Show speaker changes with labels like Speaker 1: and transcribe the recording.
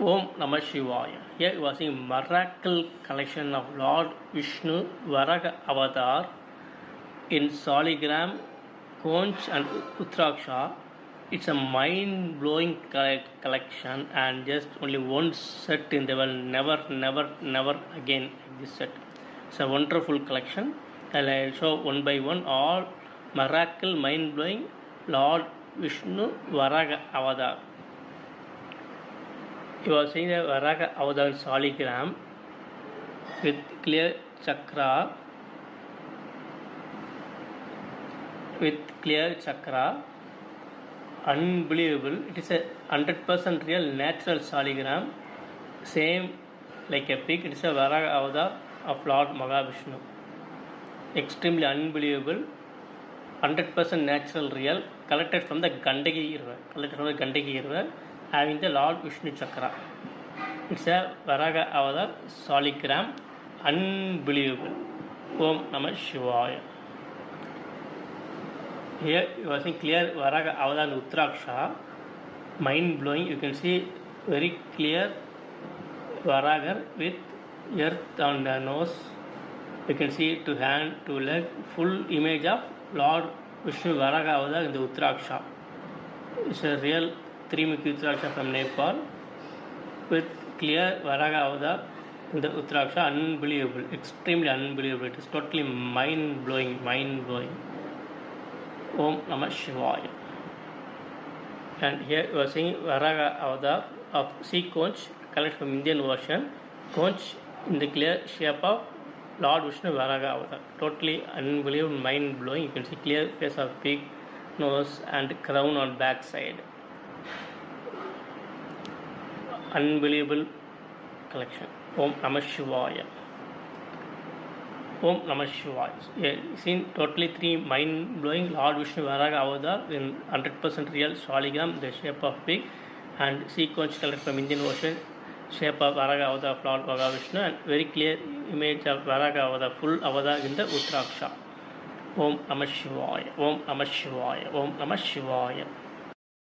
Speaker 1: Om Namah Shivaya. Here you are seeing miracle collection of Lord Vishnu Varaha Avatar in Saligram, Conch and Uttaraksha. It's a mind-blowing collection and just only one set in the world, never again this set. It's a wonderful collection and I'll show one by one all miracle mind-blowing Lord Vishnu Varaha Avatar. You are seeing the Varaha Avatar Saligram with clear chakra, unbelievable. It is a 100% real natural Saligram, same like a pig. It is a Varaha Avatar of Lord Mahavishnu. Extremely unbelievable, 100% natural real, collected from the Gandaki river, having the Lord Vishnu Chakra. It's a Varaha Avatar Saligram, unbelievable. Om Namah Shivaya. Here you are seeing clear Varaha Avatar Uttaraksha, mind blowing. You can see very clear Varaha with earth on the nose. You can see to hand, to leg, full image of Lord Vishnu Varaha Avatar in the Uttaraksha. It's a real Trimukhi Uttaraksha from Nepal with clear Varaha Avatar in the Uttaraksha. Unbelievable, extremely unbelievable. It is totally mind blowing. Om Namah Shivaya. And here you are seeing Varaha Avatar of sea conch collected from Indian Ocean. Conch in the clear shape of Lord Vishnu Varaha Avatar. Totally unbelievable, mind blowing. You can see clear face of pig, nose and crown on back side. Unbelievable collection. Om Namah Shivaya. Om Namah Shivaya. Yeah, seen totally three mind blowing Lord Vishnu Varaha Avatar in 100% real Saligram, the shape of pig, and sea conch collected from Indian Ocean, shape of Varaha Avatar of Lord Mahavishnu, and very clear image of Varaha Avatar, full Avatar in the Uttaraksha. Om Namah Shivaya. Om Namah Shivaya. Om Namah Shivaya.